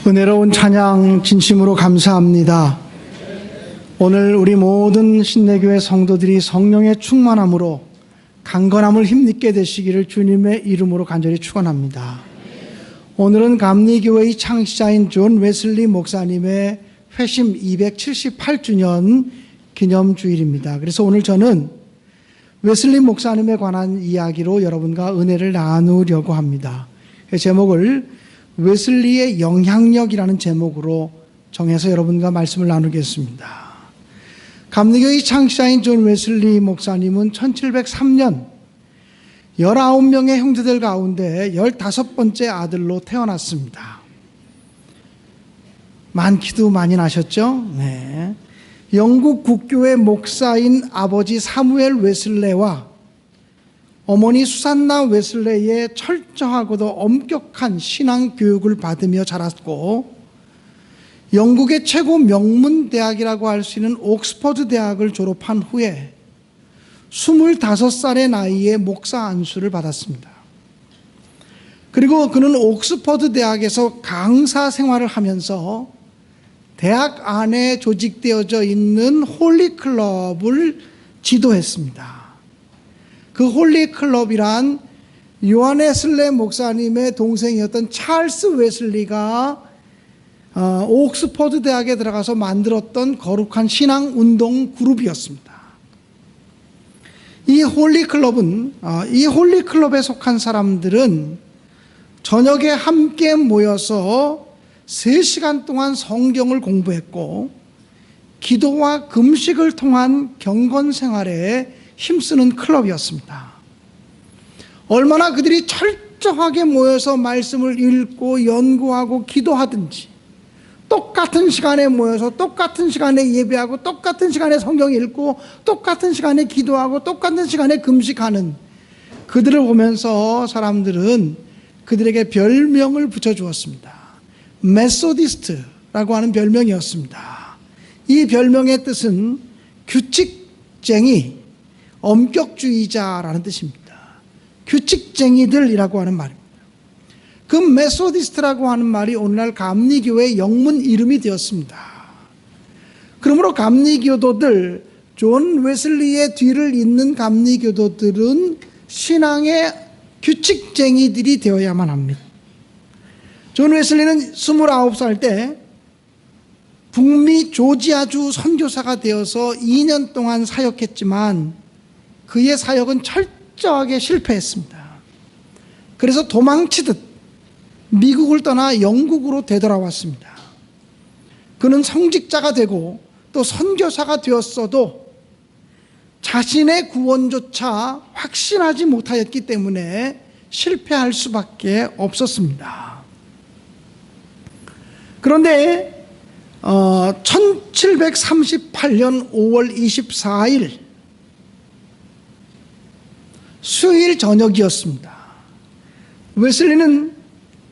은혜로운 찬양 진심으로 감사합니다. 오늘 우리 모든 신내교회 성도들이 성령의 충만함으로 강건함을 힘입게 되시기를 주님의 이름으로 간절히 축원합니다. 오늘은 감리교회의 창시자인 존 웨슬리 목사님의 회심 278주년 기념주일입니다. 그래서 오늘 저는 웨슬리 목사님에 관한 이야기로 여러분과 은혜를 나누려고 합니다. 제목을 웨슬리의 영향력이라는 제목으로 정해서 여러분과 말씀을 나누겠습니다. 감리교의 창시자인 존 웨슬리 목사님은 1703년 19명의 형제들 가운데 15번째 아들로 태어났습니다. 많기도 많이 나셨죠? 네. 영국 국교의 목사인 아버지 사무엘 웨슬레와 어머니 수산나 웨슬레의 철저하고도 엄격한 신앙 교육을 받으며 자랐고, 영국의 최고 명문 대학이라고 할 수 있는 옥스퍼드 대학을 졸업한 후에 25살의 나이에 목사 안수를 받았습니다. 그리고 그는 옥스퍼드 대학에서 강사 생활을 하면서 대학 안에 조직되어져 있는 홀리클럽을 지도했습니다. 그 홀리클럽이란 요한 웨슬레 목사님의 동생이었던 찰스 웨슬리가 옥스퍼드 대학에 들어가서 만들었던 거룩한 신앙 운동 그룹이었습니다. 이 홀리클럽에 속한 사람들은 저녁에 함께 모여서 3시간 동안 성경을 공부했고, 기도와 금식을 통한 경건 생활에 힘쓰는 클럽이었습니다. 얼마나 그들이 철저하게 모여서 말씀을 읽고 연구하고 기도하든지, 똑같은 시간에 모여서 똑같은 시간에 예배하고 똑같은 시간에 성경 읽고 똑같은 시간에 기도하고 똑같은 시간에 금식하는 그들을 보면서 사람들은 그들에게 별명을 붙여주었습니다. 메소디스트라고 하는 별명이었습니다. 이 별명의 뜻은 규칙쟁이, 엄격주의자라는 뜻입니다. 규칙쟁이들이라고 하는 말입니다. 그 메소디스트라고 하는 말이 오늘날 감리교회의 영문 이름이 되었습니다. 그러므로 감리교도들, 존 웨슬리의 뒤를 잇는 감리교도들은 신앙의 규칙쟁이들이 되어야만 합니다. 존 웨슬리는 29살 때 북미 조지아주 선교사가 되어서 2년 동안 사역했지만 그의 사역은 철저하게 실패했습니다. 그래서 도망치듯 미국을 떠나 영국으로 되돌아왔습니다. 그는 성직자가 되고 또 선교사가 되었어도 자신의 구원조차 확신하지 못하였기 때문에 실패할 수밖에 없었습니다. 그런데 1738년 5월 24일 수요일 저녁이었습니다. 웨슬리는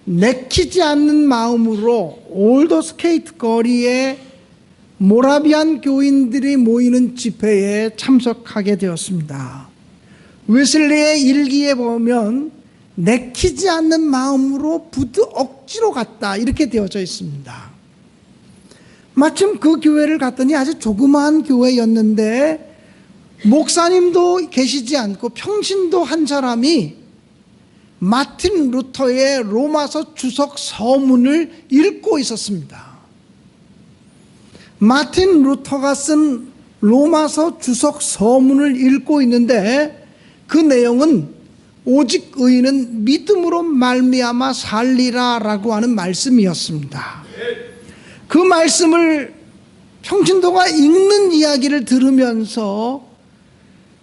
내키지 않는 마음으로 올더스케이트 거리에 모라비안 교인들이 모이는 집회에 참석하게 되었습니다. 웨슬리의 일기에 보면 내키지 않는 마음으로 부득 억지로 갔다, 이렇게 되어져 있습니다. 마침 그 교회를 갔더니 아주 조그마한 교회였는데 목사님도 계시지 않고 평신도 한 사람이 마틴 루터의 로마서 주석 서문을 읽고 있었습니다. 마틴 루터가 쓴 로마서 주석 서문을 읽고 있는데 그 내용은 오직 의인은 믿음으로 말미암아 살리라 라고 하는 말씀이었습니다. 그 말씀을 평신도가 읽는 이야기를 들으면서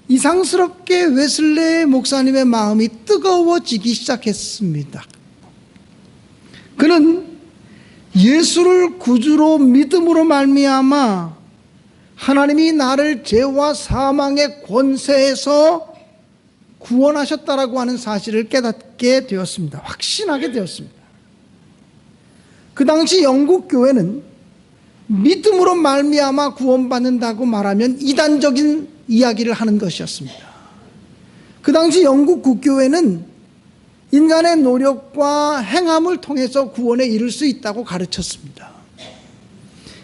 이상스럽게 웨슬레 목사님의 마음이 뜨거워지기 시작했습니다. 그는 예수를 구주로 믿음으로 말미암아 하나님이 나를 죄와 사망의 권세에서 구원하셨다라고 하는 사실을 깨닫게 되었습니다. 확신하게 되었습니다. 그 당시 영국 교회는 믿음으로 말미암아 구원받는다고 말하면 이단적인 이야기를 하는 것이었습니다. 그 당시 영국 국교회는 인간의 노력과 행함을 통해서 구원에 이를 수 있다고 가르쳤습니다.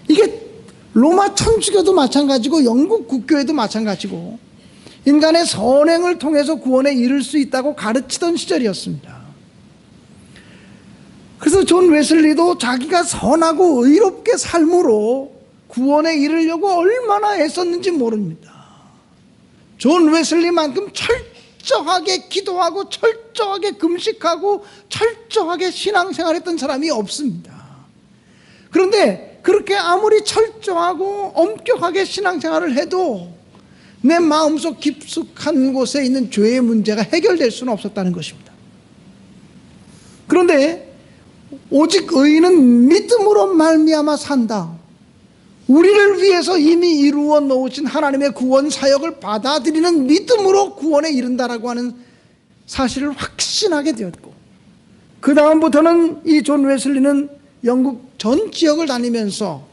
이게 로마 천주교도 마찬가지고 영국 국교회도 마찬가지고 인간의 선행을 통해서 구원에 이를 수 있다고 가르치던 시절이었습니다. 그래서 존 웨슬리도 자기가 선하고 의롭게 삶으로 구원에 이르려고 얼마나 애썼는지 모릅니다. 존 웨슬리만큼 철저하게 기도하고 철저하게 금식하고 철저하게 신앙생활했던 사람이 없습니다. 그런데 그렇게 아무리 철저하고 엄격하게 신앙생활을 해도 내 마음속 깊숙한 곳에 있는 죄의 문제가 해결될 수는 없었다는 것입니다. 그런데 오직 의인은 믿음으로 말미암아 산다. 우리를 위해서 이미 이루어 놓으신 하나님의 구원 사역을 받아들이는 믿음으로 구원에 이른다라고 하는 사실을 확신하게 되었고, 그 다음부터는 이 존 웨슬리는 영국 전 지역을 다니면서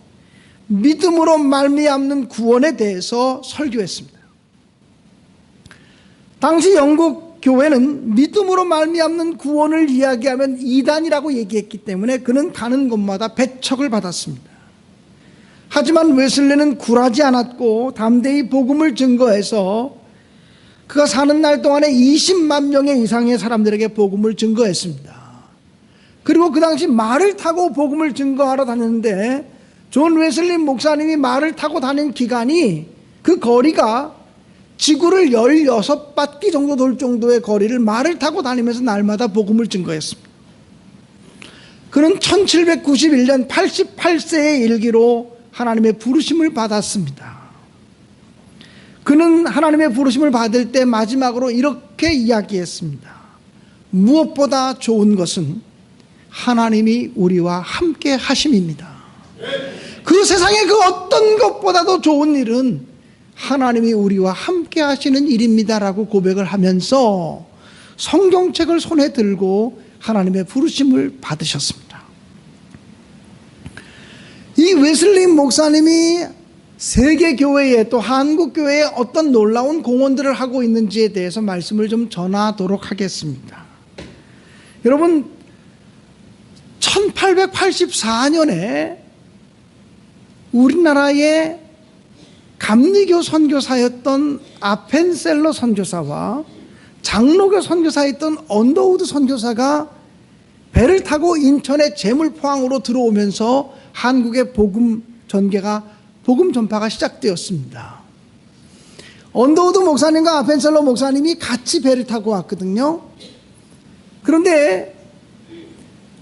믿음으로 말미암는 구원에 대해서 설교했습니다. 당시 영국 교회는 믿음으로 말미암는 구원을 이야기하면 이단이라고 얘기했기 때문에 그는 가는 곳마다 배척을 받았습니다. 하지만 웨슬리는 굴하지 않았고 담대히 복음을 증거해서 그가 사는 날 동안에 20만 명의 이상의 사람들에게 복음을 증거했습니다. 그리고 그 당시 말을 타고 복음을 증거하러 다녔는데 존 웨슬리 목사님이 말을 타고 다닌 기간이 그 거리가 지구를 16바퀴 정도 돌 정도의 거리를 말을 타고 다니면서 날마다 복음을 증거했습니다. 그는 1791년 88세의 일기로 하나님의 부르심을 받았습니다. 그는 하나님의 부르심을 받을 때 마지막으로 이렇게 이야기했습니다. 무엇보다 좋은 것은 하나님이 우리와 함께 하심입니다. 그 세상의 그 어떤 것보다도 좋은 일은 하나님이 우리와 함께 하시는 일입니다라고 고백을 하면서 성경책을 손에 들고 하나님의 부르심을 받으셨습니다. 이 웨슬리 목사님이 세계교회에 또 한국교회에 어떤 놀라운 공헌들을 하고 있는지에 대해서 말씀을 좀 전하도록 하겠습니다. 여러분, 1884년에 우리나라의 감리교 선교사였던 아펜셀러 선교사와 장로교 선교사였던 언더우드 선교사가 배를 타고 인천의 제물포항으로 들어오면서 한국의 복음 전파가 시작되었습니다. 언더우드 목사님과 아펜셀러 목사님이 같이 배를 타고 왔거든요. 그런데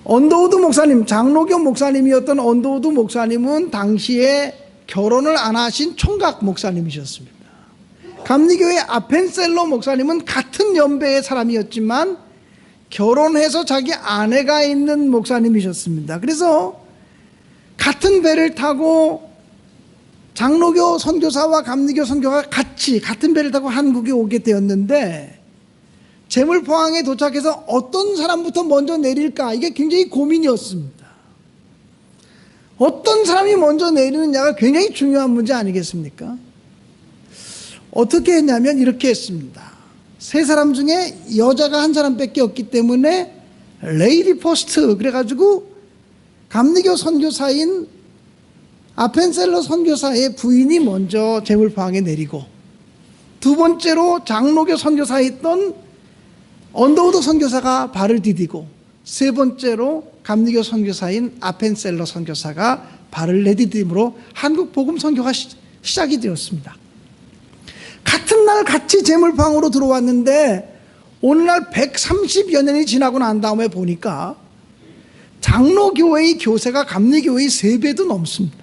언더우드 목사님, 장로교 목사님이었던 언더우드 목사님은 당시에 결혼을 안 하신 총각 목사님이셨습니다. 감리교의 아펜셀러 목사님은 같은 연배의 사람이었지만 결혼해서 자기 아내가 있는 목사님이셨습니다. 그래서 같은 배를 타고 장로교 선교사와 감리교 선교사가 같이 같은 배를 타고 한국에 오게 되었는데 제물포항에 도착해서 어떤 사람부터 먼저 내릴까, 이게 굉장히 고민이었습니다. 어떤 사람이 먼저 내리느냐가 굉장히 중요한 문제 아니겠습니까? 어떻게 했냐면 이렇게 했습니다. 세 사람 중에 여자가 한 사람밖에 없기 때문에 레이디 포스트, 그래가지고 감리교 선교사인 아펜셀러 선교사의 부인이 먼저 제물포항에 내리고, 두 번째로 장로교 선교사였던 언더우드 선교사가 발을 디디고, 세 번째로 감리교 선교사인 아펜셀러 선교사가 발을 내디딤으로 한국 복음 선교가 시작이 되었습니다. 같은 날 같이 제물포항으로 들어왔는데 오늘날 130여 년이 지나고 난 다음에 보니까 장로교회의 교세가 감리교회의 3배도 넘습니다.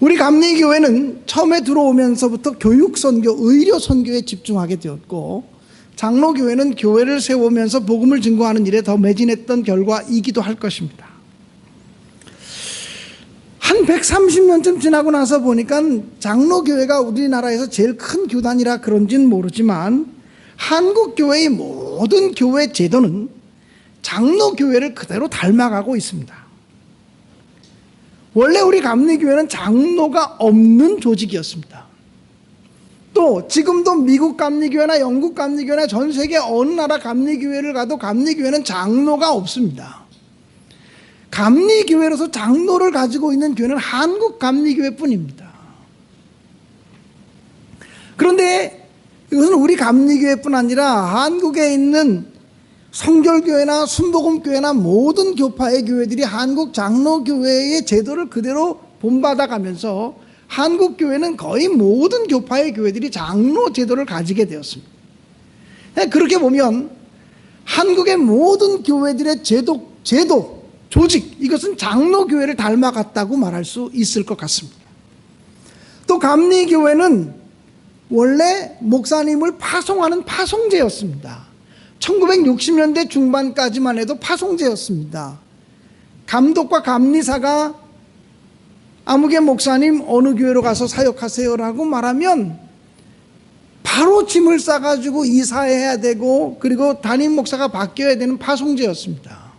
우리 감리교회는 처음에 들어오면서부터 교육선교, 의료선교에 집중하게 되었고, 장로교회는 교회를 세우면서 복음을 증거하는 일에 더 매진했던 결과이기도 할 것입니다. 한 130년쯤 지나고 나서 보니까 장로교회가 우리나라에서 제일 큰 교단이라 그런지는 모르지만 한국교회의 모든 교회 제도는 장로교회를 그대로 닮아가고 있습니다. 원래 우리 감리교회는 장로가 없는 조직이었습니다. 또 지금도 미국 감리교회나 영국 감리교회나 전 세계 어느 나라 감리교회를 가도 감리교회는 장로가 없습니다. 감리교회로서 장로를 가지고 있는 교회는 한국 감리교회뿐입니다. 그런데 이것은 우리 감리교회뿐 아니라 한국에 있는 성결교회나 순복음교회나 모든 교파의 교회들이 한국 장로교회의 제도를 그대로 본받아가면서 한국 교회는 거의 모든 교파의 교회들이 장로 제도를 가지게 되었습니다. 그렇게 보면 한국의 모든 교회들의 제도, 조직, 이것은 장로교회를 닮아갔다고 말할 수 있을 것 같습니다. 또 감리교회는 원래 목사님을 파송하는 파송제였습니다. 1960년대 중반까지만 해도 파송제였습니다. 감독과 감리사가 아무개 목사님 어느 교회로 가서 사역하세요라고 말하면 바로 짐을 싸가지고 이사해야 되고 그리고 담임 목사가 바뀌어야 되는 파송제였습니다.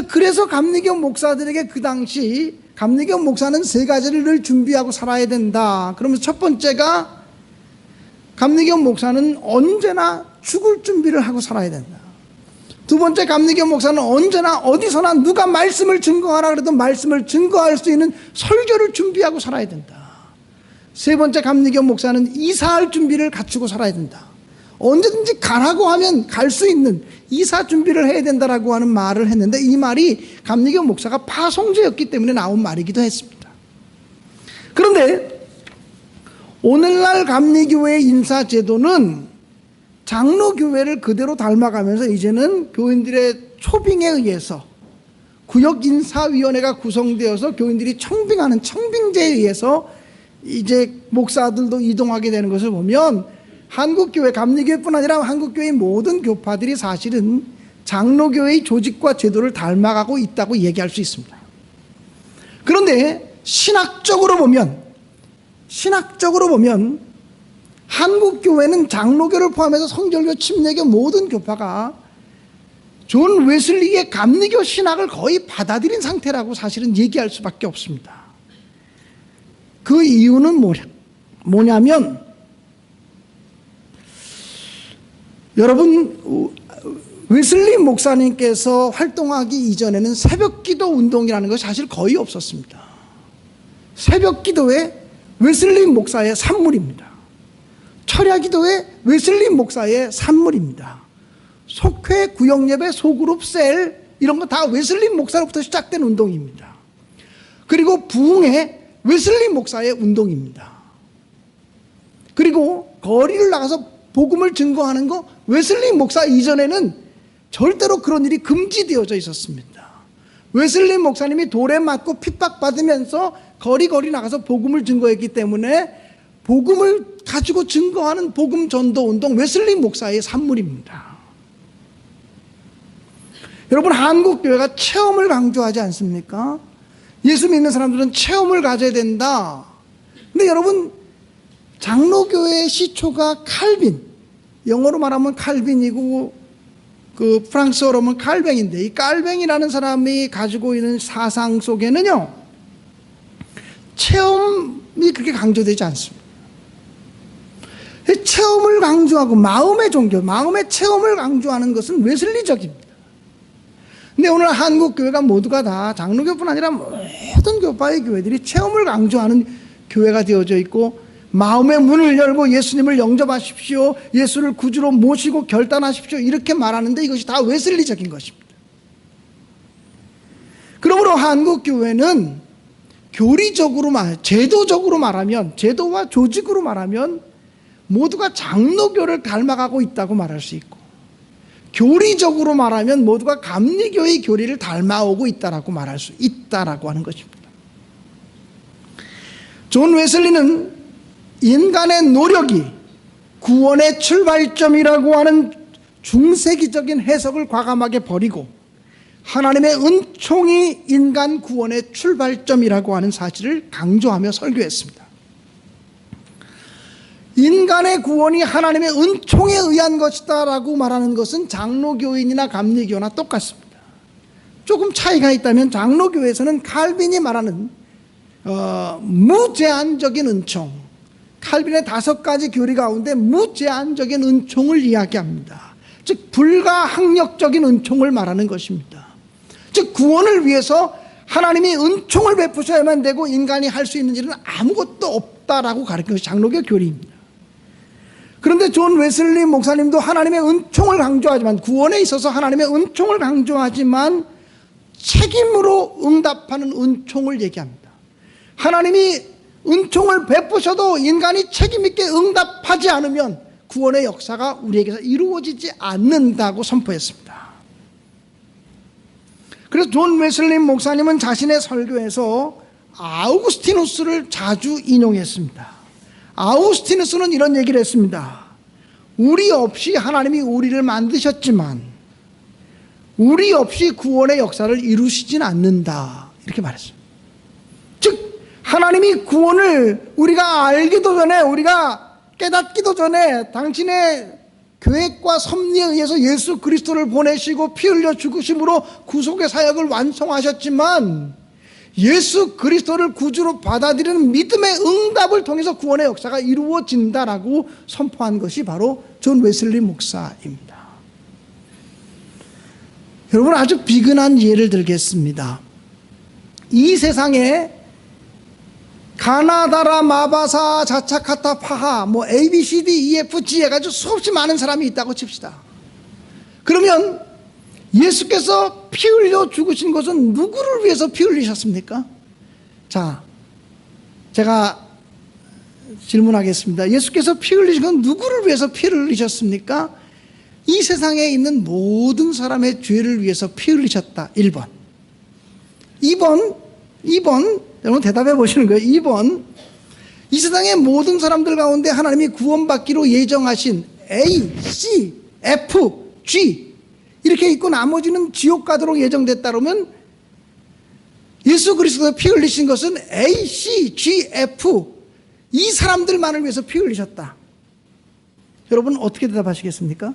그래서 감리교 목사들에게 그 당시 감리교 목사는 세 가지를 늘 준비하고 살아야 된다. 그러면서 첫 번째가 감리교 목사는 언제나 죽을 준비를 하고 살아야 된다. 두 번째, 감리교 목사는 언제나 어디서나 누가 말씀을 증거하라 그래도 말씀을 증거할 수 있는 설교를 준비하고 살아야 된다. 세 번째, 감리교 목사는 이사할 준비를 갖추고 살아야 된다. 언제든지 가라고 하면 갈 수 있는 이사 준비를 해야 된다라고 하는 말을 했는데, 이 말이 감리교 목사가 파송제였기 때문에 나온 말이기도 했습니다. 그런데 오늘날 감리교회의 인사제도는 장로교회를 그대로 닮아가면서 이제는 교인들의 초빙에 의해서 구역인사위원회가 구성되어서 교인들이 청빙하는 청빙제에 의해서 이제 목사들도 이동하게 되는 것을 보면 한국교회, 감리교회뿐 아니라 한국교회의 모든 교파들이 사실은 장로교회의 조직과 제도를 닮아가고 있다고 얘기할 수 있습니다. 그런데 신학적으로 보면 한국교회는 장로교를 포함해서 성결교, 침례교 모든 교파가 존 웨슬리의 감리교 신학을 거의 받아들인 상태라고 사실은 얘기할 수밖에 없습니다. 그 이유는 뭐냐면 여러분, 웨슬리 목사님께서 활동하기 이전에는 새벽기도 운동이라는 것이 사실 거의 없었습니다. 새벽기도에 웨슬리 목사의 산물입니다. 철야기도회 웨슬리 목사의 산물입니다. 속회, 구역예배, 소그룹, 셀 이런 거 다 웨슬리 목사로부터 시작된 운동입니다. 그리고 부흥회 웨슬리 목사의 운동입니다. 그리고 거리를 나가서 복음을 증거하는 거 웨슬리 목사 이전에는 절대로 그런 일이 금지되어져 있었습니다. 웨슬리 목사님이 돌에 맞고 핍박받으면서 거리 나가서 복음을 증거했기 때문에 복음을 가지고 증거하는 복음 전도 운동 웨슬리 목사의 산물입니다. 여러분, 한국교회가 체험을 강조하지 않습니까? 예수 믿는 사람들은 체험을 가져야 된다. 근데 여러분, 장로교회의 시초가 칼빈, 영어로 말하면 칼빈이고 그 프랑스어로 하면 칼뱅인데, 이 칼뱅이라는 사람이 가지고 있는 사상 속에는요, 체험이 그렇게 강조되지 않습니다. 체험을 강조하고 마음의 종교, 마음의 체험을 강조하는 것은 웨슬리적입니다. 근데 오늘 한국교회가 모두가 다 장로교뿐 아니라 모든 교파의 교회들이 체험을 강조하는 교회가 되어져 있고, 마음의 문을 열고 예수님을 영접하십시오, 예수를 구주로 모시고 결단하십시오, 이렇게 말하는데 이것이 다 웨슬리적인 것입니다. 그러므로 한국교회는 교리적으로 제도적으로 말하면, 제도와 조직으로 말하면 모두가 장로교를 닮아가고 있다고 말할 수 있고, 교리적으로 말하면 모두가 감리교의 교리를 닮아오고 있다라고 말할 수 있다라고 하는 것입니다. 존 웨슬리는 인간의 노력이 구원의 출발점이라고 하는 중세기적인 해석을 과감하게 버리고 하나님의 은총이 인간 구원의 출발점이라고 하는 사실을 강조하며 설교했습니다. 인간의 구원이 하나님의 은총에 의한 것이다 라고 말하는 것은 장로교인이나 감리교나 똑같습니다. 조금 차이가 있다면 장로교에서는 칼빈이 말하는 무제한적인 은총, 칼빈의 5가지 교리 가운데 무제한적인 은총을 이야기합니다. 즉 불가항력적인 은총을 말하는 것입니다. 즉 구원을 위해서 하나님이 은총을 베푸셔야만 되고 인간이 할 수 있는 일은 아무것도 없다라고 가르치는 것이 장로교 교리입니다. 그런데 존 웨슬리 목사님도 하나님의 은총을 강조하지만, 구원에 있어서 하나님의 은총을 강조하지만 책임으로 응답하는 은총을 얘기합니다. 하나님이 은총을 베푸셔도 인간이 책임있게 응답하지 않으면 구원의 역사가 우리에게서 이루어지지 않는다고 선포했습니다. 그래서 존 웨슬리 목사님은 자신의 설교에서 아우구스티누스를 자주 인용했습니다. 아우구스티누스는 이런 얘기를 했습니다. 우리 없이 하나님이 우리를 만드셨지만 우리 없이 구원의 역사를 이루시진 않는다, 이렇게 말했습니다. 즉 하나님이 구원을 우리가 알기도 전에, 우리가 깨닫기도 전에 당신의 계획과 섭리에 의해서 예수 그리스도를 보내시고 피 흘려 죽으심으로 구속의 사역을 완성하셨지만, 예수 그리스도를 구주로 받아들이는 믿음의 응답을 통해서 구원의 역사가 이루어진다라고 선포한 것이 바로 존 웨슬리 목사입니다. 여러분, 아주 비근한 예를 들겠습니다. 이 세상에 가나다라, 마바사, 자차카타, 파하, A, B, C, D, E, F, G 해가지고 수없이 많은 사람이 있다고 칩시다. 그러면 예수께서 피 흘려 죽으신 것은 누구를 위해서 피 흘리셨습니까? 자, 제가 질문하겠습니다. 예수께서 피 흘리신 건 누구를 위해서 피를 흘리셨습니까? 이 세상에 있는 모든 사람의 죄를 위해서 피 흘리셨다. 1번. 2번, 여러분 대답해 보시는 거예요. 2번, 이 세상의 모든 사람들 가운데 하나님이 구원받기로 예정하신 A, C, F, G 이렇게 있고 나머지는 지옥 가도록 예정됐다 그러면 예수 그리스도의 피 흘리신 것은 A, C, G, F 이 사람들만을 위해서 피 흘리셨다. 여러분 어떻게 대답하시겠습니까?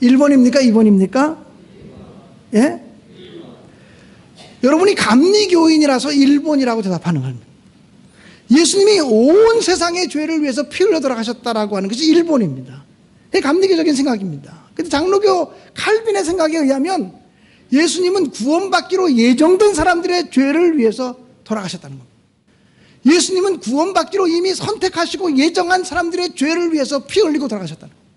1번입니까? 2번입니까? 예? 여러분이 감리교인이라서 1번이라고 대답하는 겁니다. 예수님이 온 세상의 죄를 위해서 피 흘려 돌아가셨다라고 하는 것이 1번입니다. 이게 감리교적인 생각입니다. 근데 장로교 칼빈의 생각에 의하면 예수님은 구원받기로 예정된 사람들의 죄를 위해서 돌아가셨다는 겁니다. 예수님은 구원받기로 이미 선택하시고 예정한 사람들의 죄를 위해서 피 흘리고 돌아가셨다는 겁니다.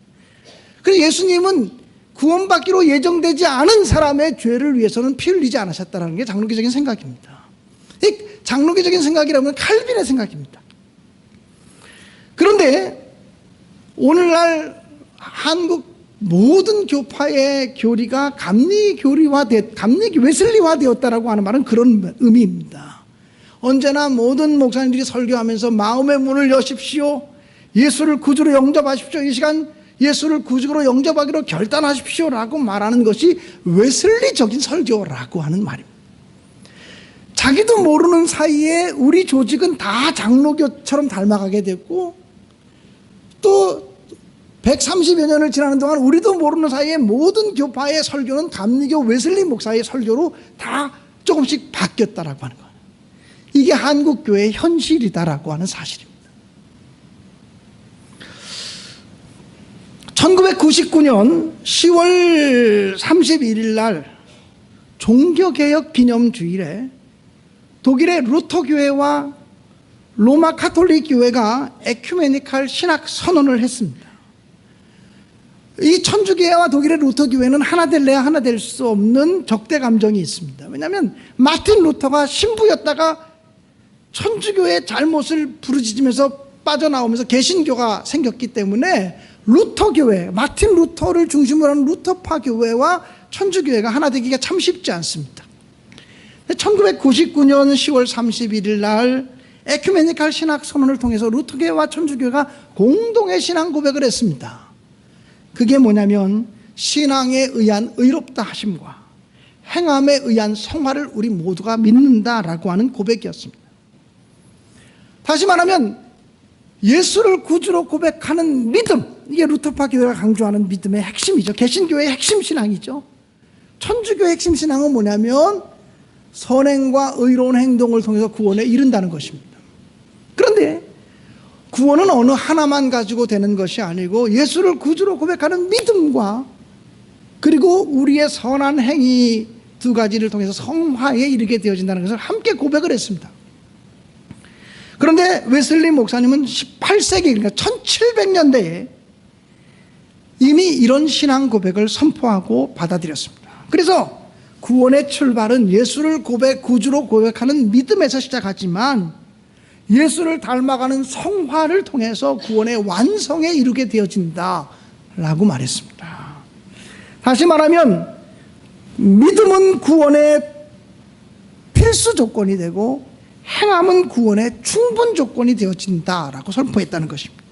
그래서 예수님은 구원받기로 예정되지 않은 사람의 죄를 위해서는 피 흘리지 않으셨다는 게 장로교적인 생각입니다. 이 장로교적인 생각이라면 칼빈의 생각입니다. 그런데 오늘날 한국 모든 교파의 교리가 감리 웨슬리화 되었다라고 하는 말은 그런 의미입니다. 언제나 모든 목사님들이 설교하면서 마음의 문을 여십시오, 예수를 구주로 영접하십시오, 이 시간 예수를 구주로 영접하기로 결단하십시오라고 말하는 것이 웨슬리적인 설교라고 하는 말입니다. 자기도 모르는 사이에 우리 조직은 다 장로교처럼 닮아가게 됐고, 또 130여 년을 지나는 동안 우리도 모르는 사이에 모든 교파의 설교는 감리교 웨슬리 목사의 설교로 다 조금씩 바뀌었다라고 하는 거예요. 이게 한국교회의 현실이다라고 하는 사실입니다. 1999년 10월 31일 날 종교개혁 기념주일에 독일의 루터교회와 로마 카톨릭 교회가 에큐메니칼 신학 선언을 했습니다. 이 천주교회와 독일의 루터교회는 하나 될래야 하나 될 수 없는 적대 감정이 있습니다. 왜냐하면 마틴 루터가 신부였다가 천주교의 잘못을 부르짖으면서 빠져나오면서 개신교가 생겼기 때문에 루터교회, 마틴 루터를 중심으로 하는 루터파 교회와 천주교회가 하나 되기가 참 쉽지 않습니다. 1999년 10월 31일 날 에큐메니칼 신학 선언을 통해서 루터교회와 천주교회가 공동의 신앙 고백을 했습니다. 그게 뭐냐면 신앙에 의한 의롭다 하심과 행함에 의한 성화를 우리 모두가 믿는다라고 하는 고백이었습니다. 다시 말하면 예수를 구주로 고백하는 믿음, 이게 루터파 교회가 강조하는 믿음의 핵심이죠. 개신교회의 핵심 신앙이죠. 천주교의 핵심 신앙은 뭐냐면 선행과 의로운 행동을 통해서 구원에 이른다는 것입니다. 구원은 어느 하나만 가지고 되는 것이 아니고 예수를 구주로 고백하는 믿음과 그리고 우리의 선한 행위 두 가지를 통해서 성화에 이르게 되어진다는 것을 함께 고백을 했습니다. 그런데 웨슬리 목사님은 18세기 그러니까 1700년대에 이미 이런 신앙 고백을 선포하고 받아들였습니다. 그래서 구원의 출발은 예수를 구주로 고백하는 믿음에서 시작하지만 예수를 닮아가는 성화를 통해서 구원의 완성에 이르게 되어진다라고 말했습니다. 다시 말하면 믿음은 구원의 필수 조건이 되고 행함은 구원의 충분 조건이 되어진다라고 선포했다는 것입니다.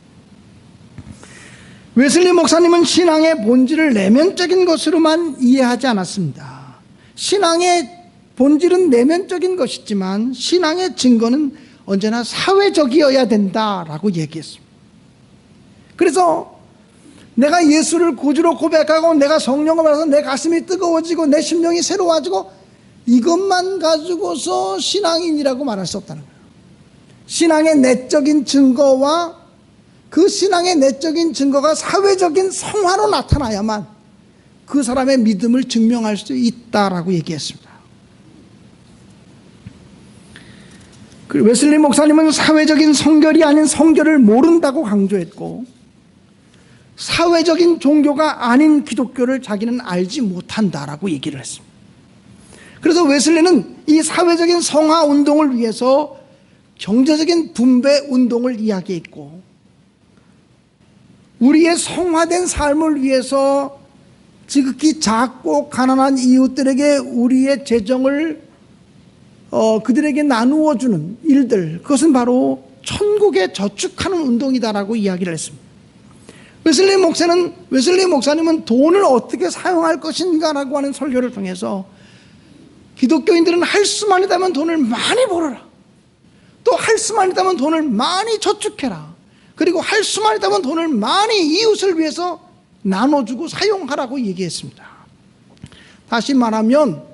웨슬리 목사님은 신앙의 본질을 내면적인 것으로만 이해하지 않았습니다. 신앙의 본질은 내면적인 것이지만 신앙의 증거는 언제나 사회적이어야 된다라고 얘기했습니다. 그래서 내가 예수를 구주로 고백하고 내가 성령을 받아서 내 가슴이 뜨거워지고 내 심령이 새로워지고 이것만 가지고서 신앙인이라고 말할 수 없다는 거예요. 신앙의 내적인 증거와 그 신앙의 내적인 증거가 사회적인 성화로 나타나야만 그 사람의 믿음을 증명할 수 있다라고 얘기했습니다. 웨슬리 목사님은 사회적인 성결이 아닌 성결을 모른다고 강조했고 사회적인 종교가 아닌 기독교를 자기는 알지 못한다라고 얘기를 했습니다. 그래서 웨슬리는 이 사회적인 성화 운동을 위해서 경제적인 분배 운동을 이야기했고 우리의 성화된 삶을 위해서 지극히 작고 가난한 이웃들에게 우리의 재정을 그들에게 나누어 주는 일들, 그것은 바로 천국에 저축하는 운동이다라고 이야기를 했습니다. 웨슬리 목사님은 돈을 어떻게 사용할 것인가라고 하는 설교를 통해서 기독교인들은 할 수만 있다면 돈을 많이 벌어라, 또 할 수만 있다면 돈을 많이 저축해라, 그리고 할 수만 있다면 돈을 많이 이웃을 위해서 나눠주고 사용하라고 얘기했습니다. 다시 말하면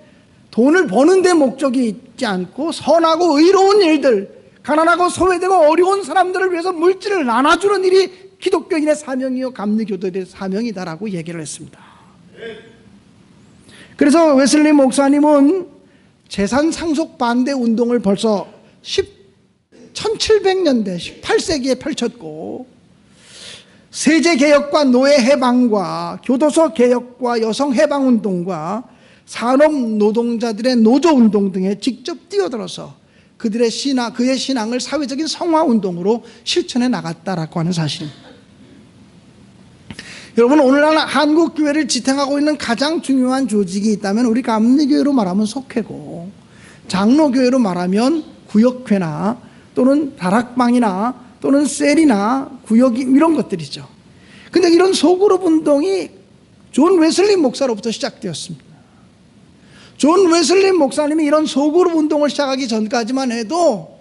돈을 버는 데 목적이 있지 않고 선하고 의로운 일들, 가난하고 소외되고 어려운 사람들을 위해서 물질을 나눠주는 일이 기독교인의 사명이요 감리교도들의 사명이다라고 얘기를 했습니다. 그래서 웨슬리 목사님은 재산 상속 반대 운동을 벌써 1700년대 18세기에 펼쳤고 세제 개혁과 노예 해방과 교도소 개혁과 여성 해방 운동과 산업 노동자들의 노조 운동 등에 직접 뛰어들어서 그의 신앙을 사회적인 성화 운동으로 실천해 나갔다라고 하는 사실입니다. 여러분, 오늘날 한국 교회를 지탱하고 있는 가장 중요한 조직이 있다면 우리 감리교회로 말하면 속회고, 장로교회로 말하면 구역회나 또는 다락방이나 또는 셀이나 구역 이런 것들이죠. 근데 이런 소그룹 운동이 존 웨슬리 목사로부터 시작되었습니다. 존 웨슬리 목사님이 이런 소그룹 운동을 시작하기 전까지만 해도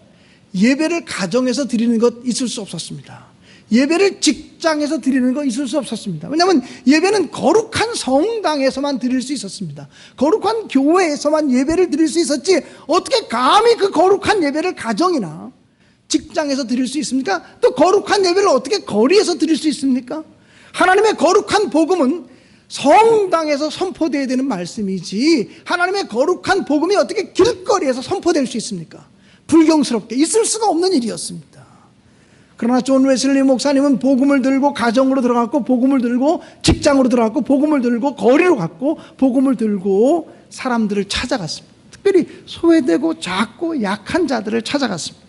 예배를 가정에서 드리는 것 있을 수 없었습니다. 예배를 직장에서 드리는 거 있을 수 없었습니다. 왜냐하면 예배는 거룩한 성당에서만 드릴 수 있었습니다. 거룩한 교회에서만 예배를 드릴 수 있었지 어떻게 감히 그 거룩한 예배를 가정이나 직장에서 드릴 수 있습니까? 또 거룩한 예배를 어떻게 거리에서 드릴 수 있습니까? 하나님의 거룩한 복음은 성당에서 선포되어야 되는 말씀이지 하나님의 거룩한 복음이 어떻게 길거리에서 선포될 수 있습니까? 불경스럽게 있을 수가 없는 일이었습니다. 그러나 존 웨슬리 목사님은 복음을 들고 가정으로 들어갔고, 복음을 들고 직장으로 들어갔고, 복음을 들고 거리로 갔고, 복음을 들고 사람들을 찾아갔습니다. 특별히 소외되고 작고 약한 자들을 찾아갔습니다.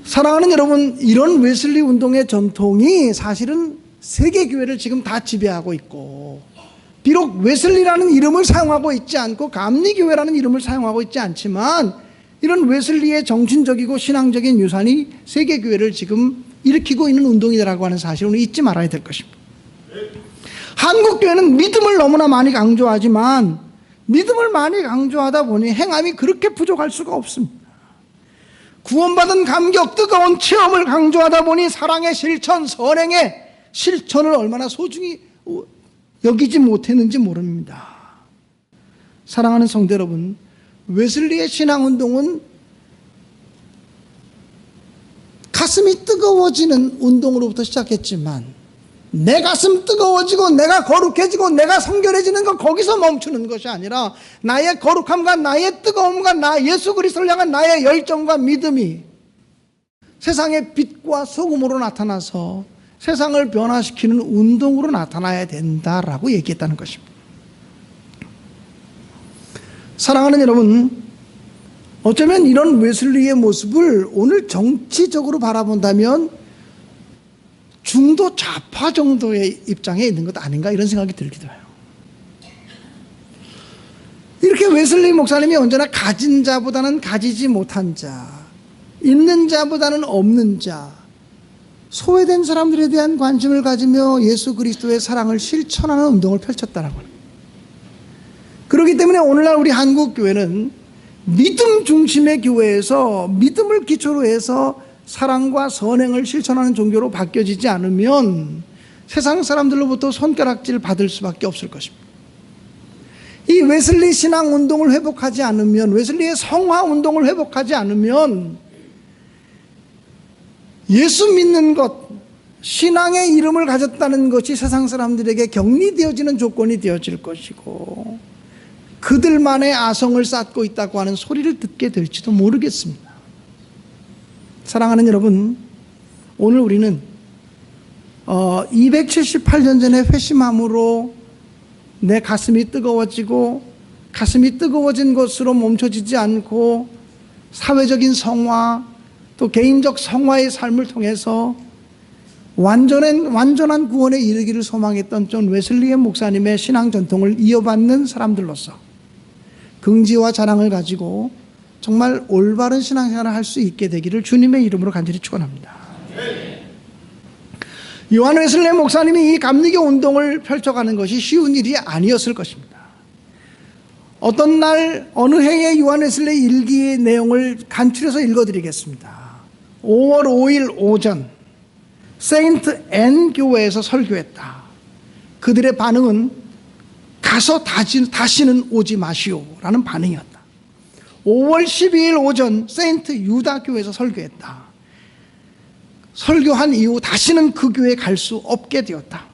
사랑하는 여러분, 이런 웨슬리 운동의 전통이 사실은 세계교회를 지금 다 지배하고 있고, 비록 웨슬리라는 이름을 사용하고 있지 않고 감리교회라는 이름을 사용하고 있지 않지만 이런 웨슬리의 정신적이고 신앙적인 유산이 세계교회를 지금 일으키고 있는 운동이라고 하는 사실을 잊지 말아야 될 것입니다. 한국교회는 믿음을 너무나 많이 강조하지만 믿음을 많이 강조하다 보니 행함이 그렇게 부족할 수가 없습니다. 구원받은 감격, 뜨거운 체험을 강조하다 보니 사랑의 실천, 선행의 실천을 얼마나 소중히 여기지 못했는지 모릅니다. 사랑하는 성도 여러분, 웨슬리의 신앙운동은 가슴이 뜨거워지는 운동으로부터 시작했지만 내 가슴 뜨거워지고 내가 거룩해지고 내가 성결해지는 것, 거기서 멈추는 것이 아니라 나의 거룩함과 나의 뜨거움과 나 예수 그리스도를 향한 나의 열정과 믿음이 세상의 빛과 소금으로 나타나서 세상을 변화시키는 운동으로 나타나야 된다라고 얘기했다는 것입니다. 사랑하는 여러분, 어쩌면 이런 웨슬리의 모습을 오늘 정치적으로 바라본다면 중도 좌파 정도의 입장에 있는 것 아닌가, 이런 생각이 들기도 해요. 이렇게 웨슬리 목사님이 언제나 가진 자보다는 가지지 못한 자, 있는 자보다는 없는 자, 소외된 사람들에 대한 관심을 가지며 예수 그리스도의 사랑을 실천하는 운동을 펼쳤다라고 합니다. 그렇기 때문에 오늘날 우리 한국 교회는 믿음 중심의 교회에서 믿음을 기초로 해서 사랑과 선행을 실천하는 종교로 바뀌어지지 않으면 세상 사람들로부터 손가락질 받을 수밖에 없을 것입니다. 이 웨슬리 신앙 운동을 회복하지 않으면, 웨슬리의 성화 운동을 회복하지 않으면 예수 믿는 것, 신앙의 이름을 가졌다는 것이 세상 사람들에게 격리되어지는 조건이 되어질 것이고 그들만의 아성을 쌓고 있다고 하는 소리를 듣게 될지도 모르겠습니다. 사랑하는 여러분, 오늘 우리는 278년 전에 회심함으로 내 가슴이 뜨거워지고 가슴이 뜨거워진 것으로 멈춰지지 않고 사회적인 성화 또 개인적 성화의 삶을 통해서 완전한 구원에 이르기를 소망했던 존 웨슬리의 목사님의 신앙 전통을 이어받는 사람들로서 긍지와 자랑을 가지고 정말 올바른 신앙생활을 할 수 있게 되기를 주님의 이름으로 간절히 축원합니다. 요한 웨슬리 목사님이 이 감리교 운동을 펼쳐가는 것이 쉬운 일이 아니었을 것입니다. 어떤 날 어느 해의 요한 웨슬리 일기의 내용을 간추려서 읽어드리겠습니다. 5월 5일 오전 세인트 앤 교회에서 설교했다. 그들의 반응은 가서 다시는 오지 마시오 라는 반응이었다. 5월 12일 오전 세인트 유다 교회에서 설교했다. 설교한 이후 다시는 그 교회에 갈 수 없게 되었다.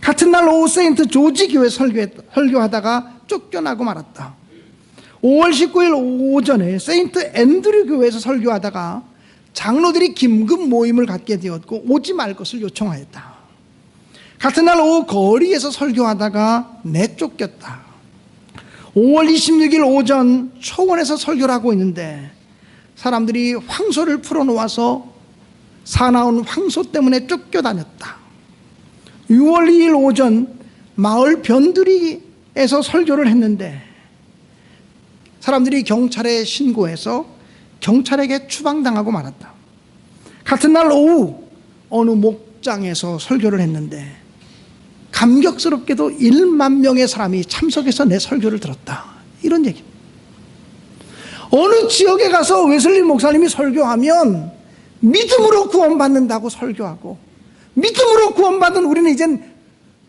같은 날 오후 세인트 조지 교회 설교하다가 쫓겨나고 말았다. 5월 19일 오전에 세인트 앤드류 교회에서 설교하다가 장로들이 긴급 모임을 갖게 되었고 오지 말 것을 요청하였다. 같은 날 오후 거리에서 설교하다가 내쫓겼다. 5월 26일 오전 초원에서 설교를 하고 있는데 사람들이 황소를 풀어놓아서 사나운 황소 때문에 쫓겨다녔다. 6월 2일 오전 마을 변두리에서 설교를 했는데 사람들이 경찰에 신고해서 경찰에게 추방당하고 말았다. 같은 날 오후 어느 목장에서 설교를 했는데 감격스럽게도 1만 명의 사람이 참석해서 내 설교를 들었다. 이런 얘기입니다. 어느 지역에 가서 웨슬리 목사님이 설교하면 믿음으로 구원받는다고 설교하고 믿음으로 구원받은 우리는 이젠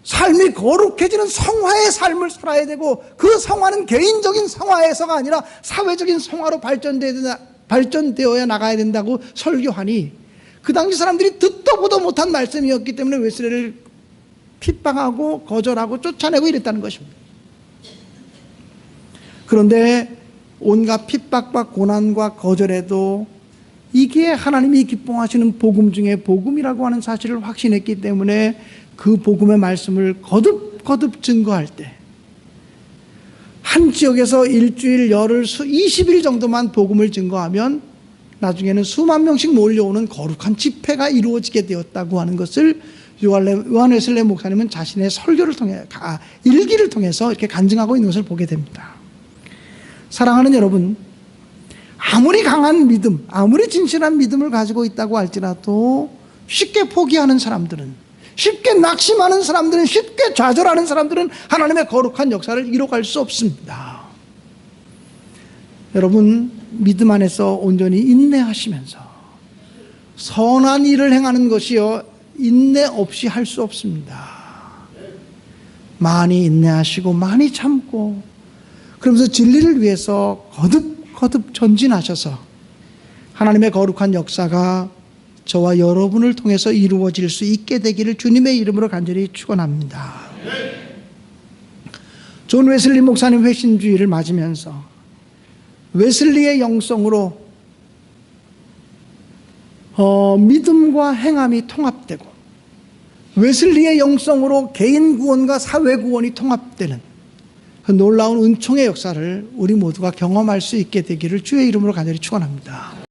삶이 거룩해지는 성화의 삶을 살아야 되고 그 성화는 개인적인 성화에서가 아니라 사회적인 성화로 발전되어야 나가야 된다고 설교하니 그 당시 사람들이 듣도 보도 못한 말씀이었기 때문에 웨슬리를 핍박하고 거절하고 쫓아내고 이랬다는 것입니다. 그런데 온갖 핍박과 고난과 거절에도 이게 하나님이 기뻐하시는 복음 중에 복음이라고 하는 사실을 확신했기 때문에 그 복음의 말씀을 거듭 증거할 때 한 지역에서 일주일, 열흘, 20일 정도만 복음을 증거하면 나중에는 수만 명씩 몰려오는 거룩한 집회가 이루어지게 되었다고 하는 것을 요한 웨슬리 목사님은 자신의 설교를 통해 일기를 통해서 이렇게 간증하고 있는 것을 보게 됩니다. 사랑하는 여러분, 아무리 강한 믿음, 아무리 진실한 믿음을 가지고 있다고 할지라도 쉽게 포기하는 사람들은, 쉽게 낙심하는 사람들은, 쉽게 좌절하는 사람들은 하나님의 거룩한 역사를 이뤄갈 수 없습니다. 여러분, 믿음 안에서 온전히 인내하시면서 선한 일을 행하는 것이요 인내 없이 할 수 없습니다. 많이 인내하시고 많이 참고 그러면서 진리를 위해서 거듭 전진하셔서 하나님의 거룩한 역사가 저와 여러분을 통해서 이루어질 수 있게 되기를 주님의 이름으로 간절히 축원합니다. 존 웨슬리 목사님 회신주의를 맞으면서 웨슬리의 영성으로 믿음과 행함이 통합되고 웨슬리의 영성으로 개인 구원과 사회 구원이 통합되는 그 놀라운 은총의 역사를 우리 모두가 경험할 수 있게 되기를 주의 이름으로 간절히 축원합니다.